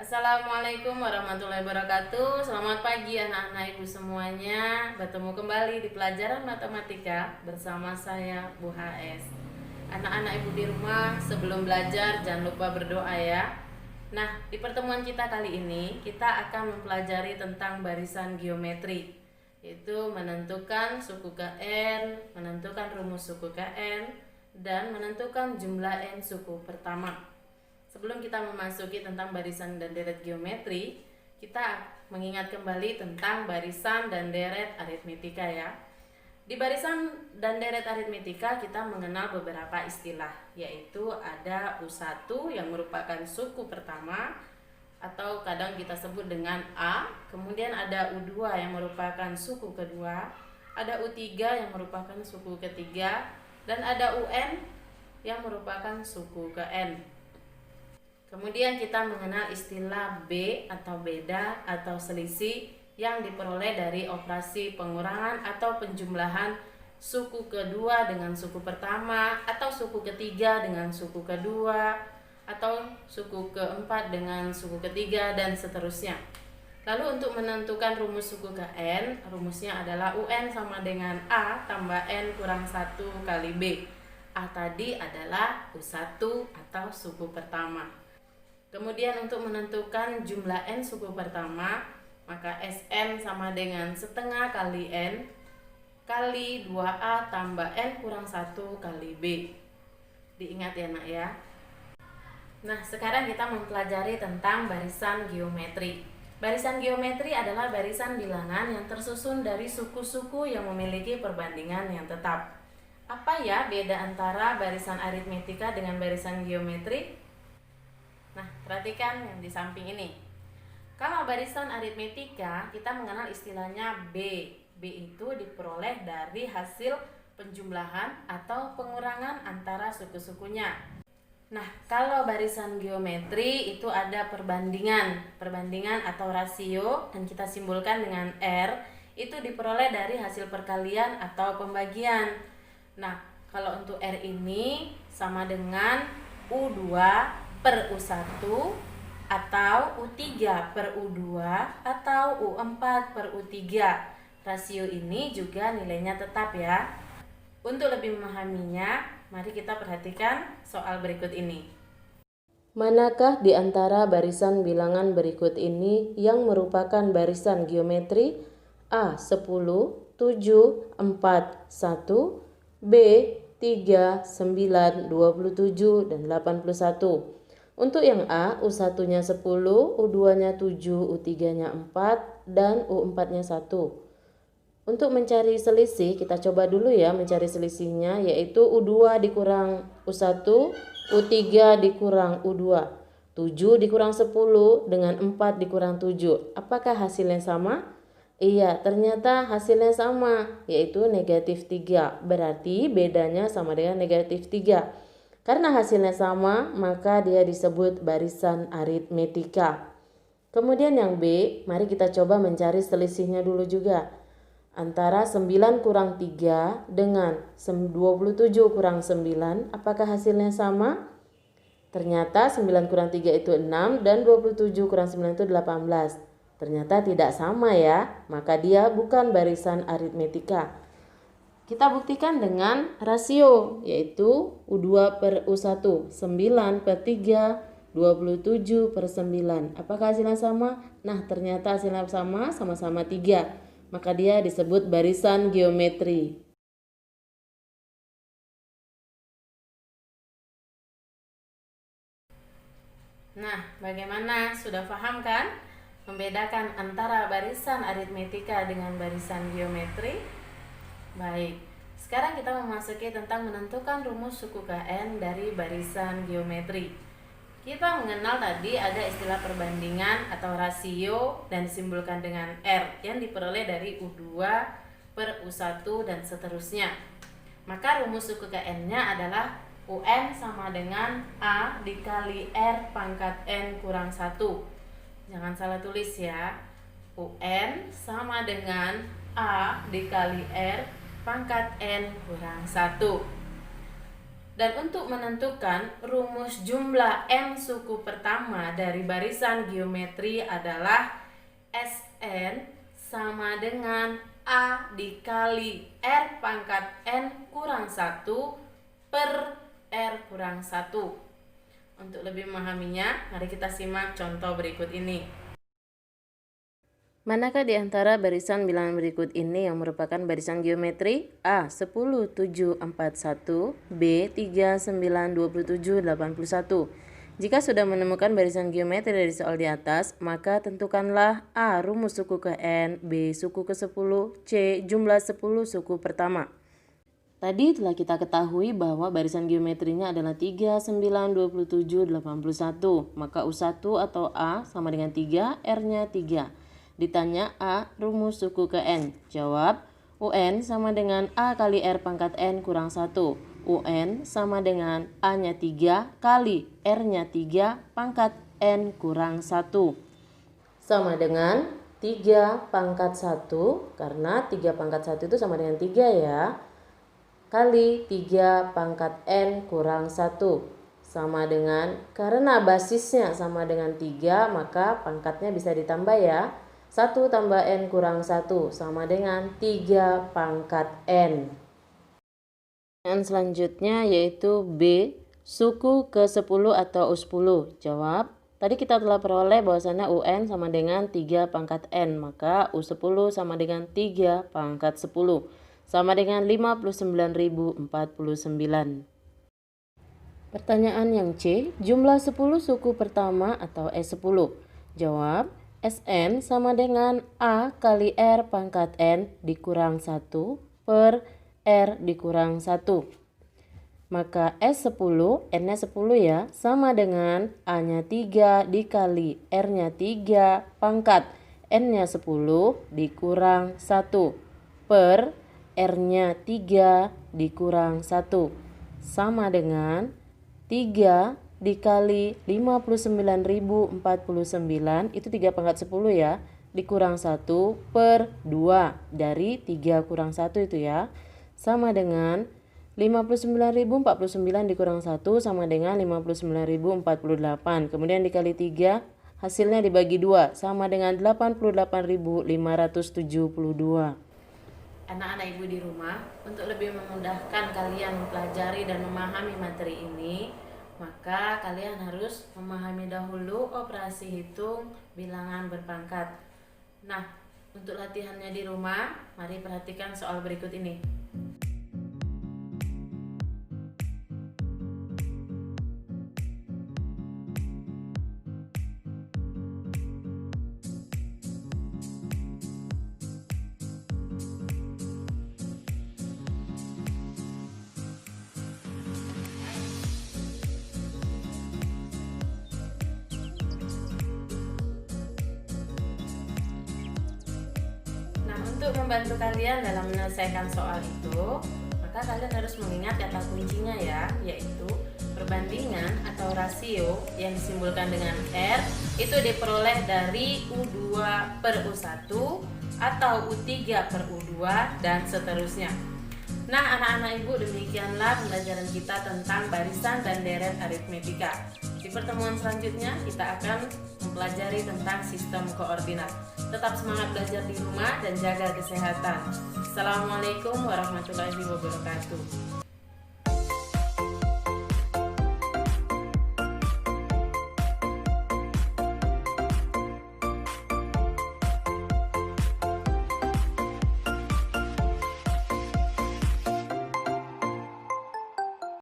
Assalamualaikum warahmatullahi wabarakatuh. Selamat pagi anak-anak ibu semuanya. Bertemu kembali di pelajaran matematika bersama saya Bu HS. Anak-anak ibu di rumah, sebelum belajar jangan lupa berdoa ya. Nah, di pertemuan kita kali ini kita akan mempelajari tentang barisan geometri, yaitu menentukan suku KN, menentukan rumus suku KN, dan menentukan jumlah N suku pertama. Sebelum kita memasuki tentang barisan dan deret geometri, kita mengingat kembali tentang barisan dan deret aritmetika ya. Di barisan dan deret aritmetika kita mengenal beberapa istilah, yaitu ada U1 yang merupakan suku pertama atau kadang kita sebut dengan A, kemudian ada U2 yang merupakan suku kedua, ada U3 yang merupakan suku ketiga, dan ada UN yang merupakan suku ke N. Kemudian kita mengenal istilah B atau beda atau selisih yang diperoleh dari operasi pengurangan atau penjumlahan suku kedua dengan suku pertama, atau suku ketiga dengan suku kedua, atau suku keempat dengan suku ketiga, dan seterusnya. Lalu untuk menentukan rumus suku KN, rumusnya adalah UN sama dengan A tambah N kurang 1 kali B. A tadi adalah U1 atau suku pertama. Kemudian untuk menentukan jumlah N suku pertama, maka Sn sama dengan setengah kali N kali 2A tambah N kurang 1 kali B. Diingat ya nak ya. Nah, sekarang kita mempelajari tentang barisan geometri. Barisan geometri adalah barisan bilangan yang tersusun dari suku-suku yang memiliki perbandingan yang tetap. Apa ya beda antara barisan aritmetika dengan barisan geometri? Nah, perhatikan yang di samping ini. Kalau barisan aritmetika, kita mengenal istilahnya B. B itu diperoleh dari hasil penjumlahan atau pengurangan antara suku-sukunya. Nah, kalau barisan geometri itu ada perbandingan atau rasio, dan kita simbolkan dengan R, itu diperoleh dari hasil perkalian atau pembagian. Nah, kalau untuk R ini sama dengan U2 per U1 atau U3 per U2 atau U4 per U3. Rasio ini juga nilainya tetap ya. Untuk lebih memahaminya, mari kita perhatikan soal berikut ini. Manakah di antara barisan bilangan berikut ini yang merupakan barisan geometri? A. 10, 7, 4, 1, B. 3, 9, 27, dan 81. Untuk yang A, U1-nya 10, U2-nya 7, U3-nya 4, dan U4-nya 1. Untuk mencari selisih, kita coba dulu ya mencari selisihnya, yaitu U2 dikurang U1, U3 dikurang U2. 7 dikurang 10 dengan 4 dikurang 7. Apakah hasilnya sama? Iya, ternyata hasilnya sama, yaitu negatif 3. Berarti bedanya sama dengan negatif 3. Karena hasilnya sama, maka dia disebut barisan aritmetika. Kemudian yang B, mari kita coba mencari selisihnya dulu juga. Antara 9 kurang 3 dengan 27 kurang 9, apakah hasilnya sama? Ternyata 9 kurang 3 itu 6 dan 27 kurang 9 itu 18. Ternyata tidak sama ya, maka dia bukan barisan aritmetika. Kita buktikan dengan rasio, yaitu U2 per U1, 9 per 3, 27 per 9. Apakah hasilnya sama? Nah, ternyata hasilnya sama, sama-sama 3. Maka dia disebut barisan geometri. Nah, bagaimana? Sudah paham kan? Membedakan antara barisan aritmetika dengan barisan geometri? Baik, sekarang kita memasuki tentang menentukan rumus suku KN dari barisan geometri. Kita mengenal tadi ada istilah perbandingan atau rasio dan disimbolkan dengan R yang diperoleh dari U2 per U1 dan seterusnya. Maka rumus suku KN-nya adalah UN sama dengan A dikali R pangkat N kurang 1. Jangan salah tulis ya. UN sama dengan A dikali R pangkat N kurang 1. Dan untuk menentukan rumus jumlah n suku pertama dari barisan geometri adalah Sn sama dengan A dikali R pangkat N kurang 1 per R kurang 1. Untuk lebih memahaminya, mari kita simak contoh berikut ini. Manakah di antara barisan bilangan berikut ini yang merupakan barisan geometri? A. 10, 7, 4, 1, B. 3, 9, 27, 81. Jika sudah menemukan barisan geometri dari soal di atas, maka tentukanlah A. Rumus suku ke N, B. Suku ke 10, C. Jumlah 10 suku pertama. Tadi telah kita ketahui bahwa barisan geometrinya adalah 3, 9, 27, 81. Maka U1 atau A sama dengan 3, R-nya 3. Ditanya A, rumus suku ke N. Jawab, UN sama dengan A kali R pangkat N kurang 1. UN sama dengan A-nya 3 kali R-nya 3 pangkat N kurang 1. Sama dengan 3 pangkat 1, karena 3 pangkat 1 itu sama dengan 3 ya. Kali 3 pangkat N kurang 1. Sama dengan, karena basisnya sama dengan 3, maka pangkatnya bisa ditambah ya. 1 tambah N kurang 1 sama dengan 3 pangkat N. Pertanyaan selanjutnya yaitu B. Suku ke 10 atau U10. Jawab, tadi kita telah peroleh bahwasannya UN sama dengan 3 pangkat N. Maka U10 sama dengan 3 pangkat 10. Sama dengan 59.049. Pertanyaan yang C. Jumlah 10 suku pertama atau S10. Jawab, Sn sama dengan A kali R pangkat N dikurang 1 per R dikurang 1. Maka S10, N-nya 10 ya, sama dengan A-nya 3 dikali R-nya 3 pangkat N-nya 10 dikurang 1 per R-nya 3 dikurang 1. Sama dengan 3 dikali 59.049, itu 3 pangkat 10 ya, dikurang 1 per 2 dari 3 kurang 1 itu ya, sama dengan 59.049 dikurang 1 sama dengan 59.048, kemudian dikali 3, hasilnya dibagi 2 sama dengan 88.572. Anak-anak ibu di rumah, untuk lebih memudahkan kalian mempelajari dan memahami materi ini, maka kalian harus memahami dahulu operasi hitung bilangan berpangkat. Nah, untuk latihannya di rumah, mari perhatikan soal berikut ini. Untuk membantu kalian dalam menyelesaikan soal itu, maka kalian harus mengingat kata kuncinya ya, yaitu perbandingan atau rasio yang disimbolkan dengan R itu diperoleh dari U2 per U1 atau U3 per U2 dan seterusnya. Nah, anak-anak ibu, demikianlah pembelajaran kita tentang barisan dan deret aritmetika. Di pertemuan selanjutnya kita akan mempelajari tentang sistem koordinat. Tetap semangat belajar di rumah dan jaga kesehatan. Assalamualaikum warahmatullahi wabarakatuh.